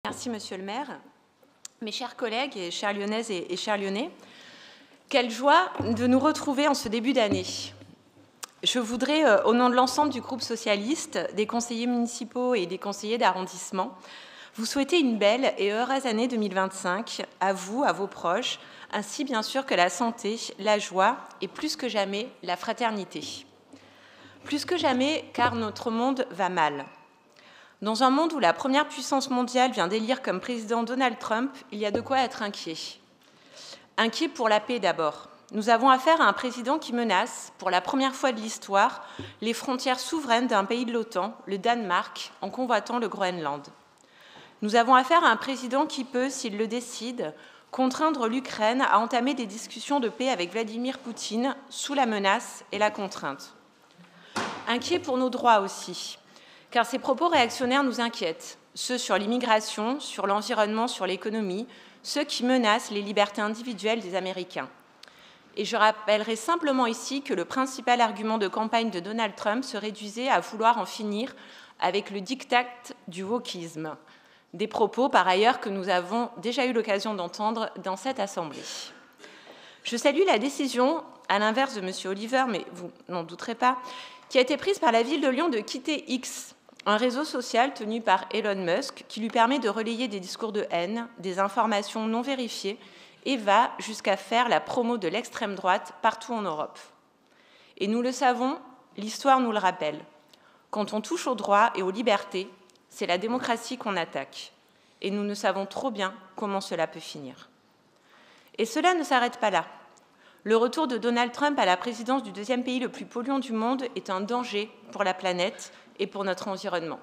Merci, Monsieur le maire. Mes chers collègues et chères Lyonnaises et chers Lyonnais, quelle joie de nous retrouver en ce début d'année. Je voudrais, au nom de l'ensemble du groupe socialiste, des conseillers municipaux et des conseillers d'arrondissement, vous souhaiter une belle et heureuse année 2025 à vous, à vos proches, ainsi bien sûr que la santé, la joie et plus que jamais la fraternité. Plus que jamais car notre monde va mal. Dans un monde où la première puissance mondiale vient d'élire comme président Donald Trump, il y a de quoi être inquiet. Inquiet pour la paix d'abord. Nous avons affaire à un président qui menace, pour la première fois de l'histoire, les frontières souveraines d'un pays de l'OTAN, le Danemark, en convoitant le Groenland. Nous avons affaire à un président qui peut, s'il le décide, contraindre l'Ukraine à entamer des discussions de paix avec Vladimir Poutine sous la menace et la contrainte. Inquiet pour nos droits aussi. Car ces propos réactionnaires nous inquiètent, ceux sur l'immigration, sur l'environnement, sur l'économie, ceux qui menacent les libertés individuelles des Américains. Et je rappellerai simplement ici que le principal argument de campagne de Donald Trump se réduisait à vouloir en finir avec le diktat du wokisme, des propos par ailleurs que nous avons déjà eu l'occasion d'entendre dans cette Assemblée. Je salue la décision, à l'inverse de M. Oliver, mais vous n'en douterez pas, qui a été prise par la ville de Lyon de quitter X, un réseau social tenu par Elon Musk qui lui permet de relayer des discours de haine, des informations non vérifiées et va jusqu'à faire la promo de l'extrême droite partout en Europe. Et nous le savons, l'histoire nous le rappelle. Quand on touche aux droits et aux libertés, c'est la démocratie qu'on attaque. Et nous ne savons trop bien comment cela peut finir. Et cela ne s'arrête pas là. Le retour de Donald Trump à la présidence du deuxième pays le plus polluant du monde est un danger pour la planète et pour notre environnement.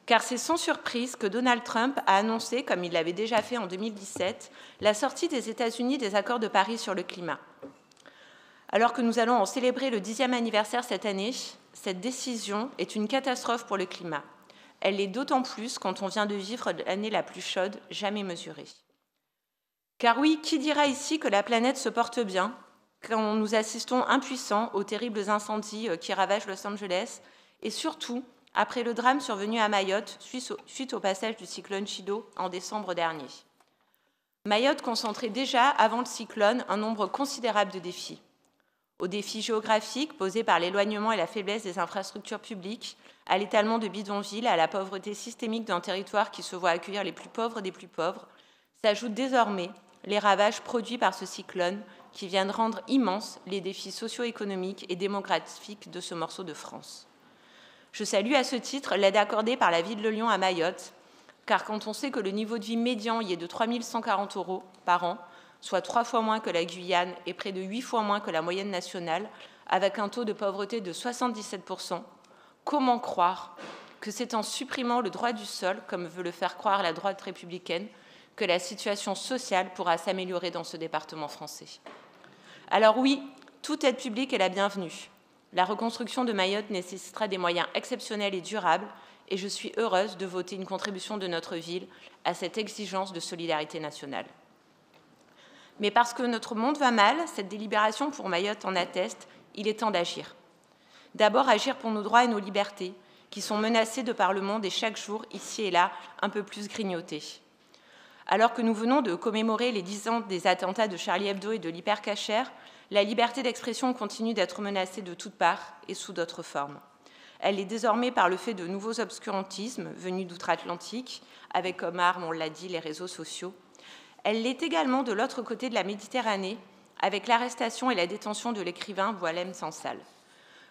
Car c'est sans surprise que Donald Trump a annoncé, comme il l'avait déjà fait en 2017, la sortie des États-Unis des accords de Paris sur le climat. Alors que nous allons en célébrer le 10e anniversaire cette année, cette décision est une catastrophe pour le climat. Elle l'est d'autant plus quand on vient de vivre l'année la plus chaude jamais mesurée. Car oui, qui dira ici que la planète se porte bien quand nous assistons impuissants aux terribles incendies qui ravagent Los Angeles et surtout après le drame survenu à Mayotte suite au passage du cyclone Chido en décembre dernier. Mayotte concentrait déjà, avant le cyclone, un nombre considérable de défis. Aux défis géographiques posés par l'éloignement et la faiblesse des infrastructures publiques, à l'étalement de bidonvilles, à la pauvreté systémique d'un territoire qui se voit accueillir les plus pauvres des plus pauvres, s'ajoutent désormais les ravages produits par ce cyclone qui viennent rendre immenses les défis socio-économiques et démographiques de ce morceau de France. Je salue à ce titre l'aide accordée par la ville de Lyon à Mayotte, car quand on sait que le niveau de vie médian y est de 3 140 € par an, soit 3 fois moins que la Guyane et près de 8 fois moins que la moyenne nationale, avec un taux de pauvreté de 77%, comment croire que c'est en supprimant le droit du sol, comme veut le faire croire la droite républicaine, que la situation sociale pourra s'améliorer dans ce département français. Alors oui, toute aide publique est la bienvenue. La reconstruction de Mayotte nécessitera des moyens exceptionnels et durables, et je suis heureuse de voter une contribution de notre ville à cette exigence de solidarité nationale. Mais parce que notre monde va mal, cette délibération pour Mayotte en atteste, il est temps d'agir. D'abord, agir pour nos droits et nos libertés, qui sont menacés de par le monde et chaque jour, ici et là, un peu plus grignotés. Alors que nous venons de commémorer les 10 ans des attentats de Charlie Hebdo et de l'Hypercacher, la liberté d'expression continue d'être menacée de toutes parts et sous d'autres formes. Elle est désormais par le fait de nouveaux obscurantismes venus d'outre-Atlantique, avec comme arme, on l'a dit, les réseaux sociaux. Elle l'est également de l'autre côté de la Méditerranée, avec l'arrestation et la détention de l'écrivain Boualem Sansal.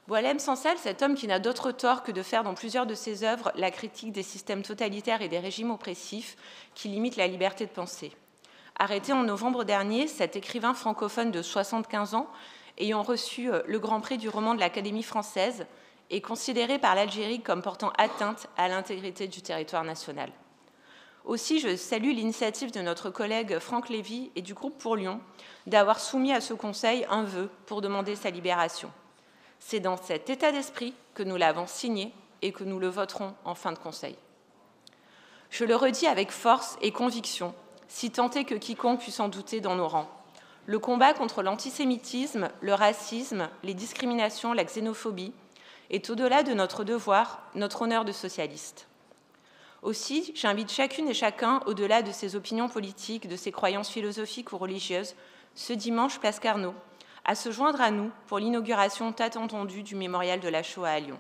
Boualem Sansal, cet homme qui n'a d'autre tort que de faire dans plusieurs de ses œuvres la critique des systèmes totalitaires et des régimes oppressifs qui limitent la liberté de penser. Arrêté en novembre dernier, cet écrivain francophone de 75 ans, ayant reçu le Grand Prix du roman de l'Académie française, est considéré par l'Algérie comme portant atteinte à l'intégrité du territoire national. Aussi, je salue l'initiative de notre collègue Franck Lévy et du groupe pour Lyon d'avoir soumis à ce Conseil un vœu pour demander sa libération. C'est dans cet état d'esprit que nous l'avons signé et que nous le voterons en fin de Conseil. Je le redis avec force et conviction, si tant est que quiconque puisse en douter dans nos rangs. Le combat contre l'antisémitisme, le racisme, les discriminations, la xénophobie est au-delà de notre devoir, notre honneur de socialiste. Aussi, j'invite chacune et chacun, au-delà de ses opinions politiques, de ses croyances philosophiques ou religieuses, ce dimanche, place Carnot, à se joindre à nous pour l'inauguration tant attendue du mémorial de la Shoah à Lyon.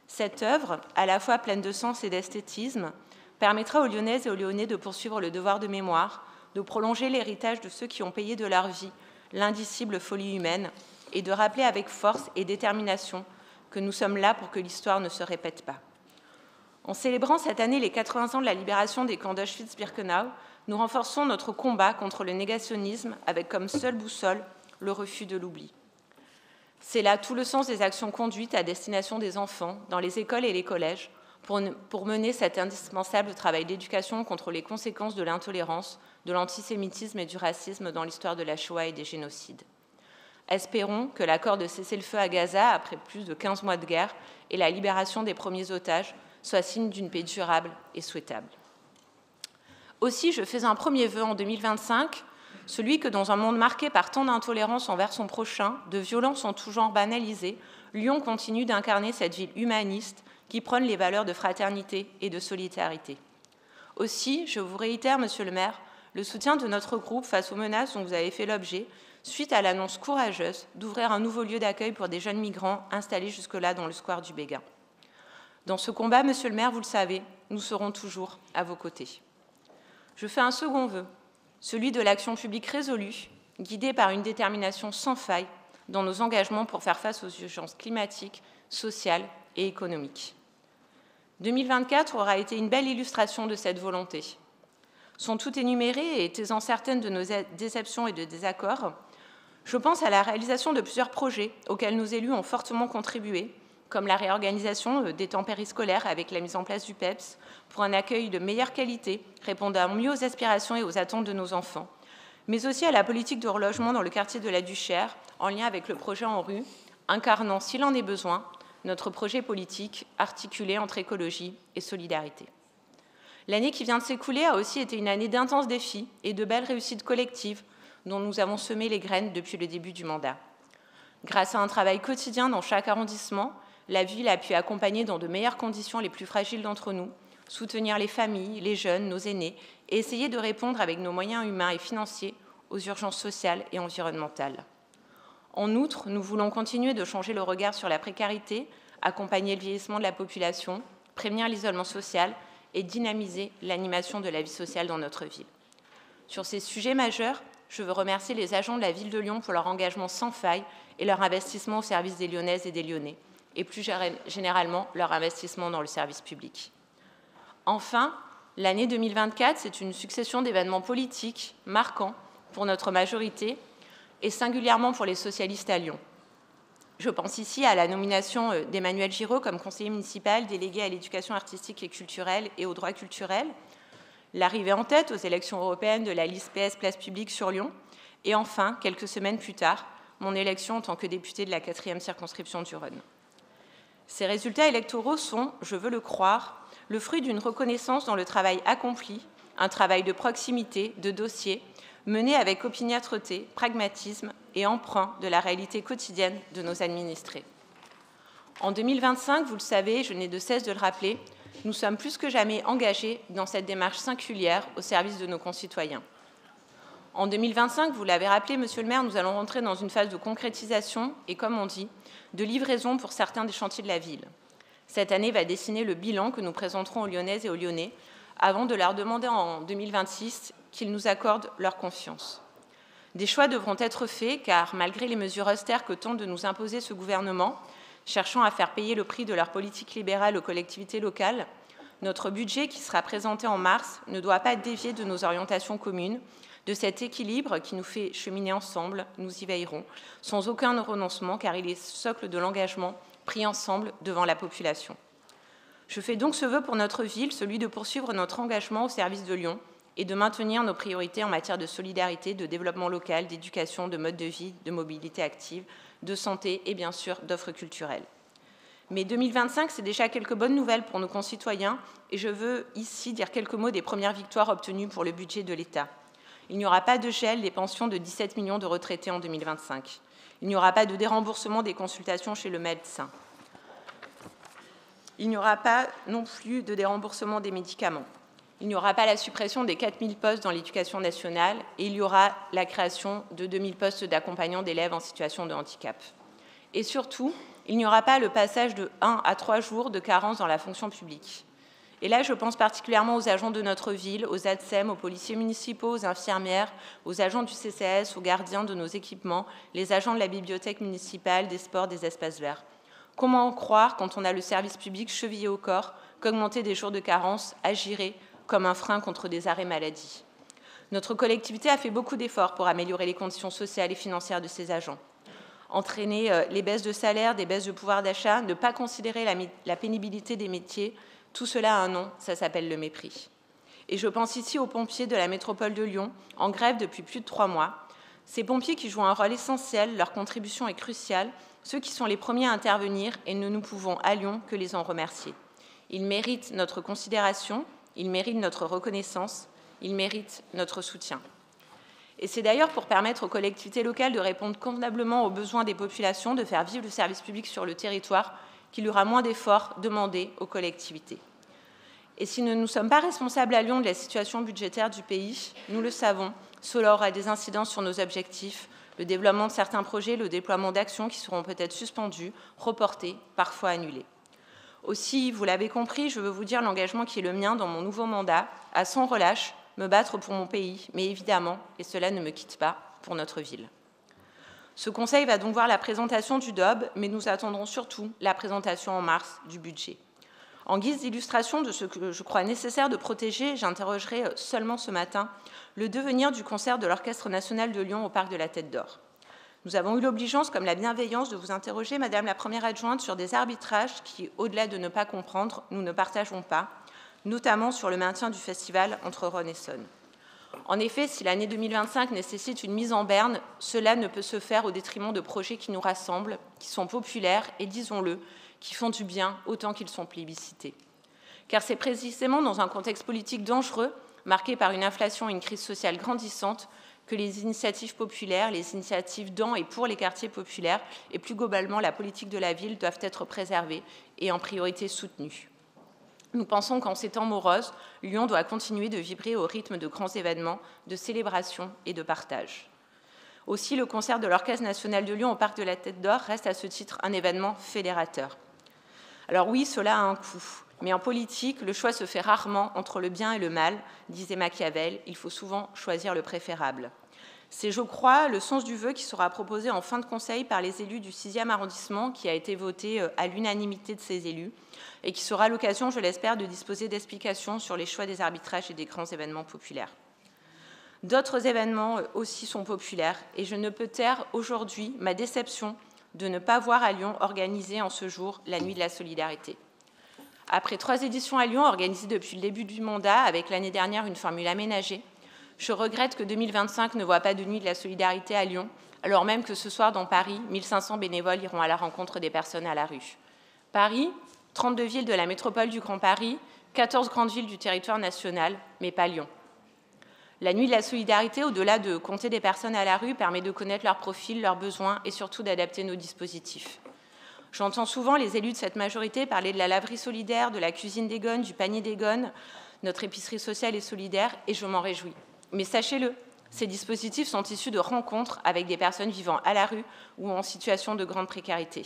Cette œuvre, à la fois pleine de sens et d'esthétisme, permettra aux Lyonnaises et aux Lyonnais de poursuivre le devoir de mémoire, de prolonger l'héritage de ceux qui ont payé de leur vie l'indicible folie humaine et de rappeler avec force et détermination que nous sommes là pour que l'histoire ne se répète pas. En célébrant cette année les 80 ans de la libération des camps d'Auschwitz-Birkenau, nous renforçons notre combat contre le négationnisme avec comme seule boussole le refus de l'oubli. C'est là tout le sens des actions conduites à destination des enfants dans les écoles et les collèges pour mener cet indispensable travail d'éducation contre les conséquences de l'intolérance, de l'antisémitisme et du racisme dans l'histoire de la Shoah et des génocides. Espérons que l'accord de cessez-le-feu à Gaza, après plus de 15 mois de guerre, et la libération des premiers otages soit signe d'une paix durable et souhaitable. Aussi, je fais un premier vœu en 2025, celui que dans un monde marqué par tant d'intolérance envers son prochain, de violences en tout genre banalisées, Lyon continue d'incarner cette ville humaniste qui prône les valeurs de fraternité et de solidarité. Aussi, je vous réitère, Monsieur le maire, le soutien de notre groupe face aux menaces dont vous avez fait l'objet, suite à l'annonce courageuse d'ouvrir un nouveau lieu d'accueil pour des jeunes migrants installés jusque-là dans le square du Béguin. Dans ce combat, Monsieur le maire, vous le savez, nous serons toujours à vos côtés. Je fais un second vœu, celui de l'action publique résolue, guidée par une détermination sans faille dans nos engagements pour faire face aux urgences climatiques, sociales et économiques. 2024 aura été une belle illustration de cette volonté. Sont toutes énumérées et étant certaines de nos déceptions et de désaccords, je pense à la réalisation de plusieurs projets auxquels nos élus ont fortement contribué, comme la réorganisation des temps périscolaires avec la mise en place du PEPS pour un accueil de meilleure qualité, répondant mieux aux aspirations et aux attentes de nos enfants, mais aussi à la politique de relogement dans le quartier de la Duchère, en lien avec le projet En Rue, incarnant, s'il en est besoin, notre projet politique articulé entre écologie et solidarité. L'année qui vient de s'écouler a aussi été une année d'intenses défis et de belles réussites collectives dont nous avons semé les graines depuis le début du mandat. Grâce à un travail quotidien dans chaque arrondissement, la ville a pu accompagner dans de meilleures conditions les plus fragiles d'entre nous, soutenir les familles, les jeunes, nos aînés et essayer de répondre avec nos moyens humains et financiers aux urgences sociales et environnementales. En outre, nous voulons continuer de changer le regard sur la précarité, accompagner le vieillissement de la population, prévenir l'isolement social et dynamiser l'animation de la vie sociale dans notre ville. Sur ces sujets majeurs, je veux remercier les agents de la ville de Lyon pour leur engagement sans faille et leur investissement au service des Lyonnaises et des Lyonnais, et plus généralement leur investissement dans le service public. Enfin, l'année 2024, c'est une succession d'événements politiques marquants pour notre majorité et singulièrement pour les socialistes à Lyon. Je pense ici à la nomination d'Emmanuel Giraud comme conseiller municipal délégué à l'éducation artistique et culturelle et aux droits culturels, l'arrivée en tête aux élections européennes de la liste PS Place Publique sur Lyon, et enfin, quelques semaines plus tard, mon élection en tant que députée de la 4e circonscription du Rhône. Ces résultats électoraux sont, je veux le croire, le fruit d'une reconnaissance dans le travail accompli, un travail de proximité, de dossier, mené avec opiniâtreté, pragmatisme et emprunt de la réalité quotidienne de nos administrés. En 2025, vous le savez, je n'ai de cesse de le rappeler, nous sommes plus que jamais engagés dans cette démarche singulière au service de nos concitoyens. En 2025, vous l'avez rappelé, Monsieur le maire, nous allons rentrer dans une phase de concrétisation et, comme on dit, de livraison pour certains des chantiers de la ville. Cette année va dessiner le bilan que nous présenterons aux Lyonnaises et aux Lyonnais avant de leur demander en 2026 qu'ils nous accordent leur confiance. Des choix devront être faits car, malgré les mesures austères que tente de nous imposer ce gouvernement, cherchant à faire payer le prix de leur politique libérale aux collectivités locales, notre budget qui sera présenté en mars ne doit pas dévier de nos orientations communes, de cet équilibre qui nous fait cheminer ensemble, nous y veillerons, sans aucun renoncement car il est socle de l'engagement pris ensemble devant la population. Je fais donc ce vœu pour notre ville, celui de poursuivre notre engagement au service de Lyon et de maintenir nos priorités en matière de solidarité, de développement local, d'éducation, de mode de vie, de mobilité active, de santé et bien sûr d'offres culturelles. Mais 2025, c'est déjà quelques bonnes nouvelles pour nos concitoyens et je veux ici dire quelques mots des premières victoires obtenues pour le budget de l'État. Il n'y aura pas de gel des pensions de 17 millions de retraités en 2025. Il n'y aura pas de déremboursement des consultations chez le médecin. Il n'y aura pas non plus de déremboursement des médicaments. Il n'y aura pas la suppression des 4000 postes dans l'éducation nationale et il y aura la création de 2000 postes d'accompagnants d'élèves en situation de handicap. Et surtout, il n'y aura pas le passage de 1 à 3 jours de carence dans la fonction publique. Et là, je pense particulièrement aux agents de notre ville, aux ATSEM, aux policiers municipaux, aux infirmières, aux agents du CCAS, aux gardiens de nos équipements, les agents de la bibliothèque municipale, des sports, des espaces verts. Comment croire, quand on a le service public chevillé au corps, qu'augmenter des jours de carence agirait comme un frein contre des arrêts maladie? Notre collectivité a fait beaucoup d'efforts pour améliorer les conditions sociales et financières de ses agents. Entraîner les baisses de salaire, des baisses de pouvoir d'achat, ne pas considérer la pénibilité des métiers, tout cela a un nom, ça s'appelle le mépris. Et je pense ici aux pompiers de la métropole de Lyon, en grève depuis plus de 3 mois. Ces pompiers qui jouent un rôle essentiel, leur contribution est cruciale, ceux qui sont les premiers à intervenir et nous pouvons à Lyon que les en remercier. Ils méritent notre considération, ils méritent notre reconnaissance, ils méritent notre soutien. Et c'est d'ailleurs pour permettre aux collectivités locales de répondre convenablement aux besoins des populations, de faire vivre le service public sur le territoire, qu'il y aura moins d'efforts demandés aux collectivités. Et si nous ne sommes pas responsables à Lyon de la situation budgétaire du pays, nous le savons, cela aura des incidences sur nos objectifs, le développement de certains projets, le déploiement d'actions qui seront peut-être suspendues, reportées, parfois annulées. Aussi, vous l'avez compris, je veux vous dire l'engagement qui est le mien dans mon nouveau mandat, à sans relâche, me battre pour mon pays, mais évidemment, et cela ne me quitte pas, pour notre ville. Ce Conseil va donc voir la présentation du DOB, mais nous attendrons surtout la présentation en mars du budget. En guise d'illustration de ce que je crois nécessaire de protéger, j'interrogerai seulement ce matin le devenir du concert de l'Orchestre national de Lyon au Parc de la Tête d'Or. Nous avons eu l'obligeance, comme la bienveillance, de vous interroger, Madame la Première adjointe, sur des arbitrages qui, au-delà de ne pas comprendre, nous ne partageons pas, notamment sur le maintien du festival entre Rhône et Saône. En effet, si l'année 2025 nécessite une mise en berne, cela ne peut se faire au détriment de projets qui nous rassemblent, qui sont populaires et, disons-le, qui font du bien autant qu'ils sont plébiscités. Car c'est précisément dans un contexte politique dangereux, marqué par une inflation et une crise sociale grandissante, que les initiatives populaires, les initiatives dans et pour les quartiers populaires et plus globalement la politique de la ville doivent être préservées et en priorité soutenues. Nous pensons qu'en ces temps moroses, Lyon doit continuer de vibrer au rythme de grands événements, de célébrations et de partage. Aussi, le concert de l'Orchestre national de Lyon au Parc de la Tête d'Or reste à ce titre un événement fédérateur. Alors oui, cela a un coût, mais en politique, le choix se fait rarement entre le bien et le mal, disait Machiavel, il faut souvent choisir le préférable. C'est, je crois, le sens du vœu qui sera proposé en fin de conseil par les élus du 6e arrondissement, qui a été voté à l'unanimité de ces élus, et qui sera l'occasion, je l'espère, de disposer d'explications sur les choix des arbitrages et des grands événements populaires. D'autres événements aussi sont populaires, et je ne peux taire aujourd'hui ma déception de ne pas voir à Lyon organiser en ce jour la Nuit de la Solidarité. Après 3 éditions à Lyon, organisées depuis le début du mandat, avec l'année dernière une formule aménagée, je regrette que 2025 ne voit pas de Nuit de la Solidarité à Lyon, alors même que ce soir, dans Paris, 1500 bénévoles iront à la rencontre des personnes à la rue. Paris, 32 villes de la métropole du Grand Paris, 14 grandes villes du territoire national, mais pas Lyon. La Nuit de la Solidarité, au-delà de compter des personnes à la rue, permet de connaître leurs profils, leurs besoins et surtout d'adapter nos dispositifs. J'entends souvent les élus de cette majorité parler de la laverie solidaire, de la cuisine des gones, du panier des gones, notre épicerie sociale et solidaire, et je m'en réjouis. Mais sachez-le, ces dispositifs sont issus de rencontres avec des personnes vivant à la rue ou en situation de grande précarité.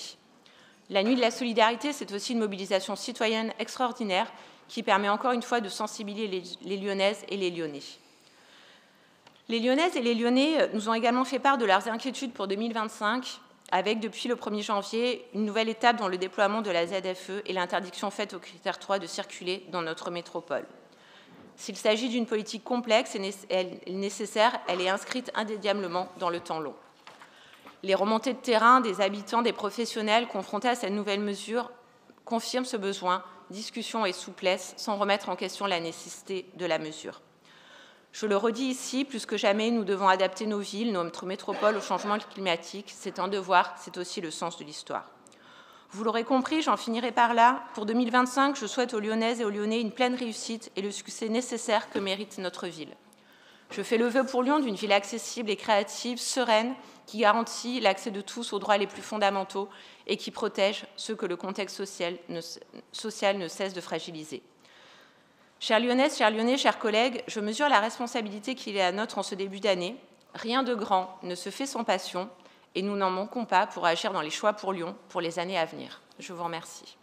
La Nuit de la Solidarité, c'est aussi une mobilisation citoyenne extraordinaire qui permet encore une fois de sensibiliser les Lyonnaises et les Lyonnais. Les Lyonnaises et les Lyonnais nous ont également fait part de leurs inquiétudes pour 2025, avec, depuis le 1er janvier, une nouvelle étape dans le déploiement de la ZFE et l'interdiction faite au critère 3 de circuler dans notre métropole. S'il s'agit d'une politique complexe et nécessaire, elle est inscrite indéniablement dans le temps long. Les remontées de terrain des habitants, des professionnels confrontés à cette nouvelle mesure confirment ce besoin, discussion et souplesse, sans remettre en question la nécessité de la mesure. Je le redis ici, plus que jamais, nous devons adapter nos villes, notre métropole au changement climatique. C'est un devoir, c'est aussi le sens de l'histoire. Vous l'aurez compris, j'en finirai par là. Pour 2025, je souhaite aux Lyonnaises et aux Lyonnais une pleine réussite et le succès nécessaire que mérite notre ville. Je fais le vœu pour Lyon d'une ville accessible et créative, sereine, qui garantit l'accès de tous aux droits les plus fondamentaux et qui protège ceux que le contexte social ne cesse de fragiliser. Chères Lyonnaises, chers Lyonnais, chers collègues, je mesure la responsabilité qu'il est à nôtre en ce début d'année. Rien de grand ne se fait sans passion et nous n'en manquons pas pour agir dans les choix pour Lyon pour les années à venir. Je vous remercie.